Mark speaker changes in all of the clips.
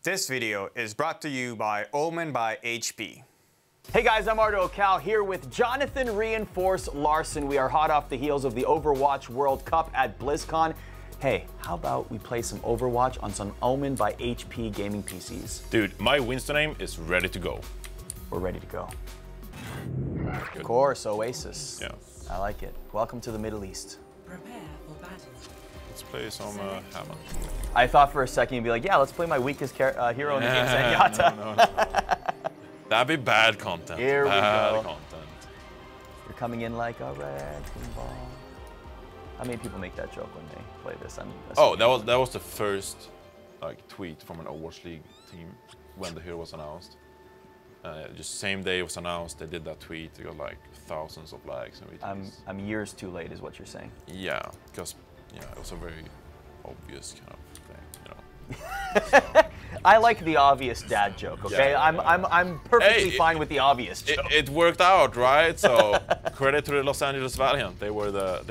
Speaker 1: This video is brought to you by Omen by HP.
Speaker 2: Hey guys, I'm Arda Ocal here with Jonathan reinforced Larsson. We are hot off the heels of the Overwatch World Cup at BlizzCon. Hey, how about we play some Overwatch on some Omen by HP gaming PCs?
Speaker 3: Dude, my Winston aim is ready to go.
Speaker 2: We're ready to go.
Speaker 3: Good.
Speaker 2: Of course, Oasis.
Speaker 3: Yeah.
Speaker 2: I like it. Welcome to the Middle East.
Speaker 4: Prepare for battle.
Speaker 3: Let's play some Hammond.
Speaker 2: I thought for a second you'd be like, yeah, let's play my weakest hero in the game, Zenyatta.
Speaker 3: No. That'd be bad content.
Speaker 2: Here we
Speaker 3: bad
Speaker 2: go.
Speaker 3: content.
Speaker 2: You're coming in like a wrecking ball. How many people make that joke when they play this?
Speaker 3: Oh, that was the first tweet from an Overwatch League team when the hero was announced. Just same day it was announced, they did that tweet. They got like thousands of likes and retweets.
Speaker 2: I'm years too late, is what you're saying.
Speaker 3: Yeah, because it was a very obvious kind of thing, you know.
Speaker 2: I like the obvious dad joke. Okay,
Speaker 3: Yeah.
Speaker 2: I'm perfectly fine with the obvious joke.
Speaker 3: It worked out, right? So credit to the Los Angeles Valiant. They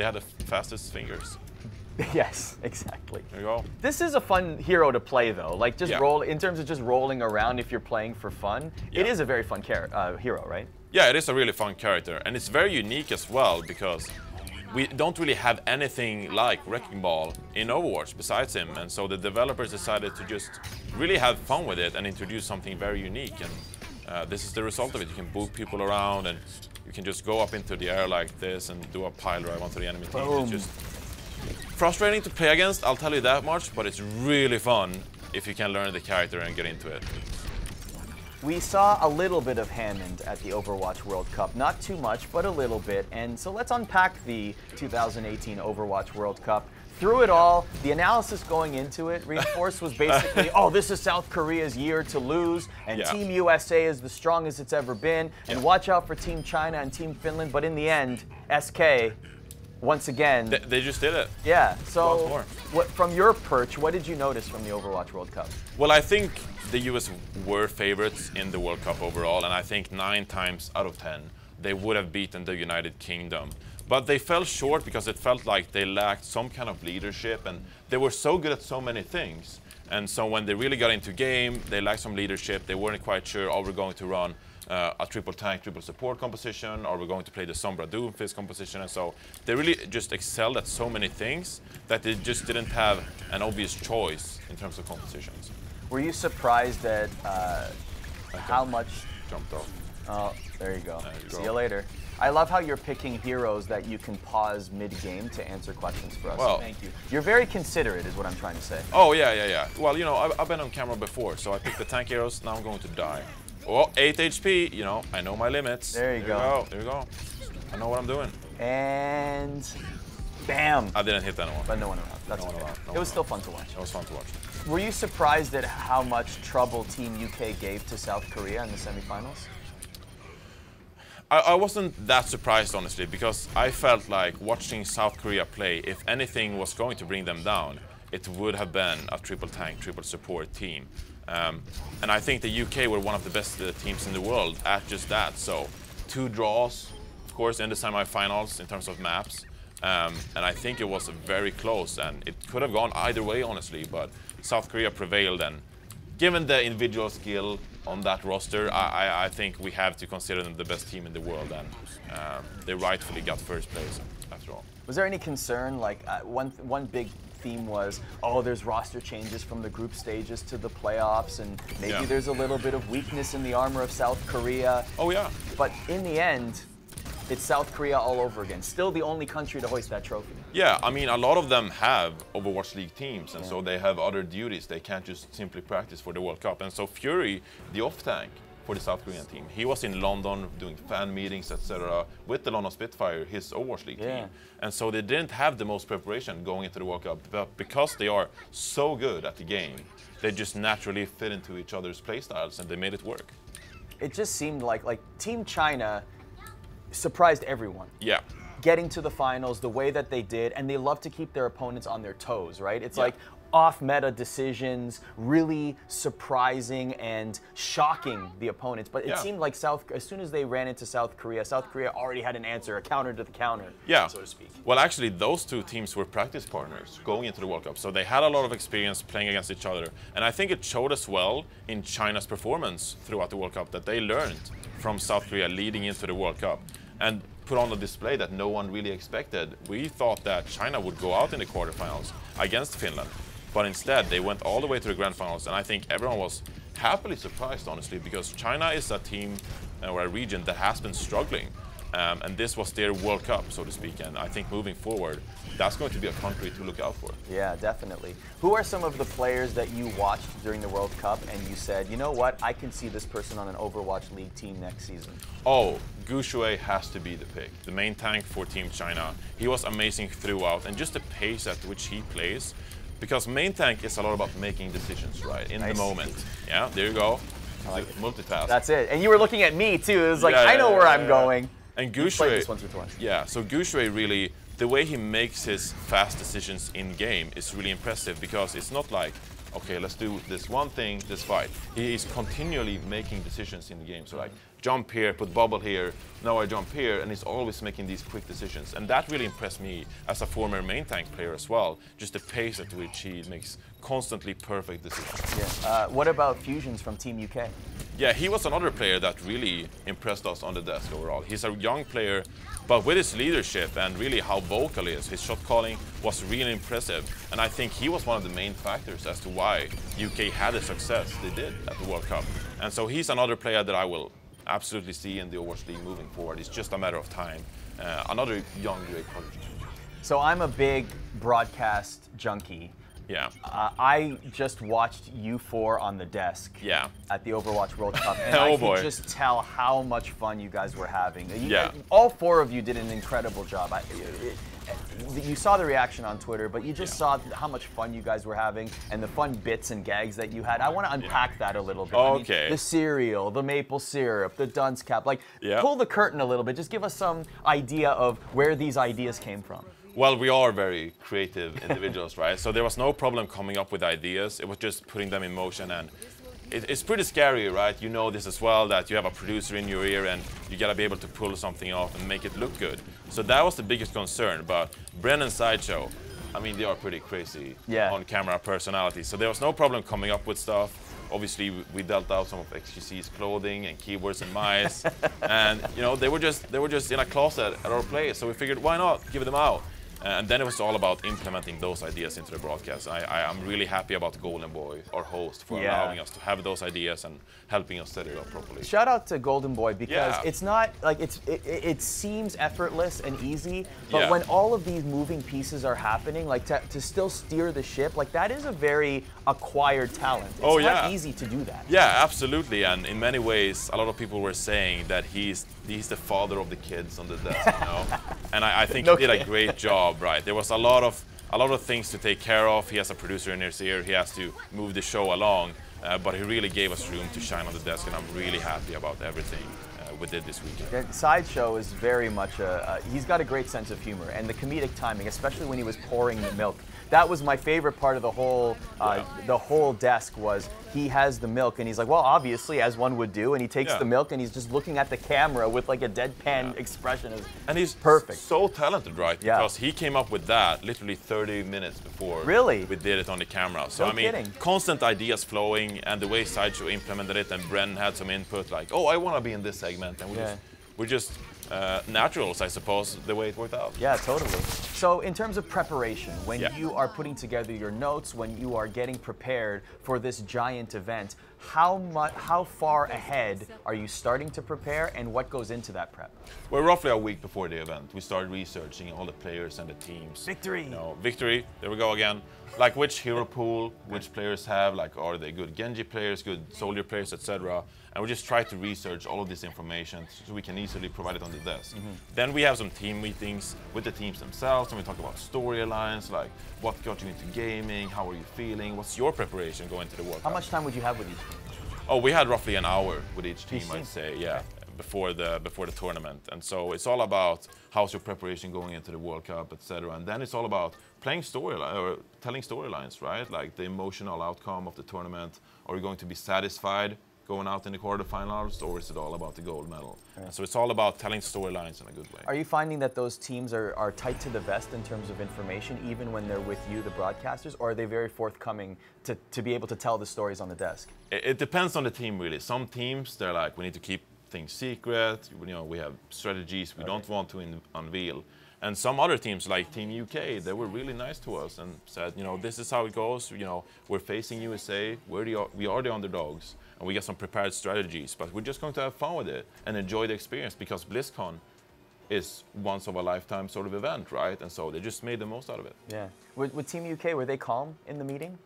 Speaker 3: had the fastest fingers.
Speaker 2: Yes, exactly.
Speaker 3: There you go.
Speaker 2: This is a fun hero to play, though. Like just roll in terms of just rolling around. If you're playing for fun, it is a very fun hero, right?
Speaker 3: Yeah, it is a really fun character, and it's very unique as well because we don't really have anything like Wrecking Ball in Overwatch besides him, and so the developers decided to just really have fun with it and introduce something very unique. And this is the result of it. You can boot people around, and you can just go up into the air like this and do a pile drive onto the enemy team. It's just frustrating to play against, I'll tell you that much, but it's really fun if you can learn the character and get into it.
Speaker 2: We saw a little bit of Hammond at the Overwatch World Cup. Not too much, but a little bit. And so let's unpack the 2018 Overwatch World Cup. Through it all, the analysis going into it, Reinforced was basically, oh, this is South Korea's year to lose, and Team USA is the strongest it's ever been, and watch out for Team China and Team Finland. But in the end, SK, once again...
Speaker 3: They just did it.
Speaker 2: Yeah, so from your perch, what did you notice from the Overwatch World Cup?
Speaker 3: Well, I think the US were favorites in the World Cup overall, and I think 9 times out of 10 they would have beaten the United Kingdom. But they fell short because it felt like they lacked some kind of leadership, and they were so good at so many things. And so when they really got into game, they lacked some leadership. They weren't quite sure, are we going to run a triple tank, triple support composition, or we're going to play the Sombra Doomfist composition. And so they really just excelled at so many things that they just didn't have an obvious choice in terms of compositions.
Speaker 2: Were you surprised at how much...
Speaker 3: Jumped off.
Speaker 2: Oh, there you go.
Speaker 3: See
Speaker 2: you later. I love how you're picking heroes that you can pause mid-game to answer questions for us.
Speaker 3: Well,
Speaker 2: so thank you. You're very considerate, is what I'm trying to say.
Speaker 3: Oh, yeah. Well, you know, I've been on camera before, so I picked the tank heroes. Now I'm going to die. Oh, 8 HP. You know, I know my limits.
Speaker 2: There you go.
Speaker 3: There you go. I know what I'm doing.
Speaker 2: And bam.
Speaker 3: I didn't hit anyone.
Speaker 2: But no one around. That's okay. It was still fun to watch.
Speaker 3: It was fun to watch.
Speaker 2: Were you surprised at how much trouble Team UK gave to South Korea in the semifinals?
Speaker 3: I wasn't that surprised, honestly, because I felt like watching South Korea play, if anything was going to bring them down, it would have been a triple tank, triple support team. And I think the UK were one of the best teams in the world at just that. So 2 draws, of course, in the semifinals in terms of maps. And I think it was very close, and it could have gone either way, honestly, but South Korea prevailed. And given the individual skill on that roster, I think we have to consider them the best team in the world, and they rightfully got first place after all.
Speaker 2: Was there any concern, like one big theme was, oh, there's roster changes from the group stages to the playoffs, and maybe there's a little bit of weakness in the armor of South Korea.
Speaker 3: Oh yeah.
Speaker 2: But in the end, it's South Korea all over again. Still the only country to hoist that trophy.
Speaker 3: Yeah, I mean, a lot of them have Overwatch League teams, and so they have other duties. They can't just simply practice for the World Cup. And so Fury, the off-tank for the South Korean team, he was in London doing fan meetings, etc., with the London Spitfire, his Overwatch League team. And so they didn't have the most preparation going into the World Cup, but because they are so good at the game, they just naturally fit into each other's playstyles, and they made it work.
Speaker 2: It just seemed like Team China surprised everyone.
Speaker 3: Yeah.
Speaker 2: Getting to the finals the way that they did, and they love to keep their opponents on their toes, right? It's like, off-meta decisions, really surprising and shocking the opponents. But it seemed like as soon as they ran into South Korea already had an answer, a counter to the counter, so to speak.
Speaker 3: Well, actually, those two teams were practice partners going into the World Cup, so they had a lot of experience playing against each other. And I think it showed as well in China's performance throughout the World Cup that they learned from South Korea leading into the World Cup and put on a display that no one really expected. We thought that China would go out in the quarterfinals against Finland, but instead they went all the way to the grand finals, and I think everyone was happily surprised, honestly, because China is a team or a region that has been struggling, and this was their World Cup, so to speak, and I think moving forward, that's going to be a country to look out for.
Speaker 2: Yeah, definitely. Who are some of the players that you watched during the World Cup and you said, you know what, I can see this person on an Overwatch League team next season?
Speaker 3: Oh, Gu Shui has to be the pick. The main tank for Team China. He was amazing throughout, and just the pace at which he plays, because main tank is a lot about making decisions, right, in the moment. Yeah, there you go. Like multitask.
Speaker 2: That's it. And you were looking at me too. It was like, I know where I'm going.
Speaker 3: And Gu Shui,
Speaker 2: this once or twice.
Speaker 3: Yeah, so Gu Shui really, the way he makes his fast decisions in game is really impressive, because it's not like, okay, let's do this one thing, this fight. He is continually making decisions in the game. So like, jump here, put bubble here, now I jump here, and he's always making these quick decisions. And that really impressed me as a former main tank player as well, just the pace at which he makes constantly perfect decisions.
Speaker 2: Yeah. What about Fusions from Team UK?
Speaker 3: Yeah, he was another player that really impressed us on the desk overall. He's a young player, but with his leadership and really how vocal he is, his shot calling was really impressive. And I think he was one of the main factors as to why UK had the success they did at the World Cup. And so he's another player that I will absolutely see in the Overwatch League moving forward. It's just a matter of time. Another young, great prodigy.
Speaker 2: So I'm a big broadcast junkie.
Speaker 3: Yeah.
Speaker 2: I just watched you four on the desk at the Overwatch World Cup, and I could just tell how much fun you guys were having. All four of you did an incredible job. You saw the reaction on Twitter, but you just saw how much fun you guys were having and the fun bits and gags that you had. I want to unpack that a little bit.
Speaker 3: Okay.
Speaker 2: I mean, the cereal, the maple syrup, the dunce cap. Like, pull the curtain a little bit. Just give us some idea of where these ideas came from.
Speaker 3: Well, we are very creative individuals, right? So there was no problem coming up with ideas. It was just putting them in motion, and it's pretty scary, right? You know this as well, that you have a producer in your ear and you gotta be able to pull something off and make it look good. So that was the biggest concern. But Bren and Sideshow, I mean, they are pretty crazy on-camera personalities. So there was no problem coming up with stuff. Obviously, we dealt out some of XQC's clothing and keywords and mice, and you know they were just in a closet at our place. So we figured, why not give them out? And then it was all about implementing those ideas into the broadcast. I'm really happy about Golden Boy, our host, for allowing us to have those ideas and helping us set it up properly.
Speaker 2: Shout out to Golden Boy, because it's not like it seems effortless and easy, but when all of these moving pieces are happening, like to still steer the ship, like that is a very acquired talent. It's not easy to do that.
Speaker 3: Yeah, absolutely. And in many ways, a lot of people were saying that he's the father of the kids on the desk, you know. And I think he did a great job. Right, there was a lot of things to take care of. He has a producer in his ear. He has to move the show along, but he really gave us room to shine on the desk, and I'm really happy about everything we did this weekend. Sideshow
Speaker 2: is very much he's got a great sense of humor and the comedic timing, especially when he was pouring the milk. That was my favorite part of the whole desk. Was he has the milk and he's like, well, obviously, as one would do, and he takes the milk and he's just looking at the camera with like a deadpan expression.
Speaker 3: And he's
Speaker 2: perfect.
Speaker 3: So talented, right? Because he came up with that literally 30 minutes before we did it on the camera. So I mean, constant ideas flowing, and the way Sideshow implemented it, and Bren had some input like, oh, I want to be in this segment, and we're just naturals, I suppose, the way it worked out.
Speaker 2: Yeah, totally. So in terms of preparation, when you are putting together your notes, when you are getting prepared for this giant event, how far ahead are you starting to prepare, and what goes into that prep?
Speaker 3: Well, roughly a week before the event, we started researching all the players and the teams.
Speaker 2: Victory!
Speaker 3: You know, victory, there we go again. Like which hero pool, which players have, like are they good Genji players, good soldier players, etc. And we just try to research all of this information so we can easily provide it on the desk. Then we have some team meetings with the teams themselves, and we talk about storylines, like what got you into gaming, how are you feeling, what's your preparation going to the World Cup?
Speaker 2: How much time would you have with each team?
Speaker 3: Oh, we had roughly an hour with each team, I'd say, before the tournament. And so it's all about how's your preparation going into the World Cup, etc. And then it's all about playing telling storylines, right? Like the emotional outcome of the tournament. Are you going to be satisfied going out in the quarterfinals, or is it all about the gold medal? Yeah. So it's all about telling storylines in a good way.
Speaker 2: Are you finding that those teams are tight to the vest in terms of information, even when they're with you, the broadcasters, or are they very forthcoming to be able to tell the stories on the desk?
Speaker 3: It depends on the team, really. Some teams, they're like, we need to keep things secret. We have strategies we don't want to unveil. And some other teams, like Team UK, they were really nice to us and said, this is how it goes. We're facing USA. We are the underdogs. And we got some prepared strategies, but we're just going to have fun with it and enjoy the experience, because BlizzCon is once of a lifetime sort of event, right? And so they just made the most out of it.
Speaker 2: Yeah. With Team UK, were they calm in the meeting?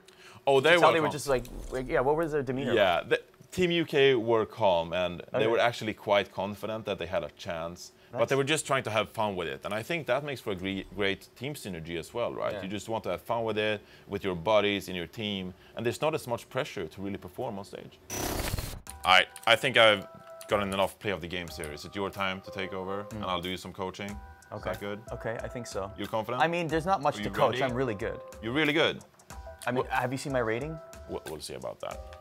Speaker 3: Oh, they were.
Speaker 2: They were just like, yeah. What was their demeanor?
Speaker 3: Yeah, Team UK were calm, and they were actually quite confident that they had a chance. Nice. But they were just trying to have fun with it. And I think that makes for a great team synergy as well, right? Yeah. You just want to have fun with it, with your buddies in your team. And there's not as much pressure to really perform on stage. I think I've gotten enough play of the game here. Is it your time to take over? And I'll do some coaching.
Speaker 2: Okay.
Speaker 3: Is that good?
Speaker 2: Okay, I think so.
Speaker 3: You're confident?
Speaker 2: I mean, there's not much to coach. I'm really good.
Speaker 3: You're really good?
Speaker 2: I mean, have you seen my rating?
Speaker 3: We'll see about that.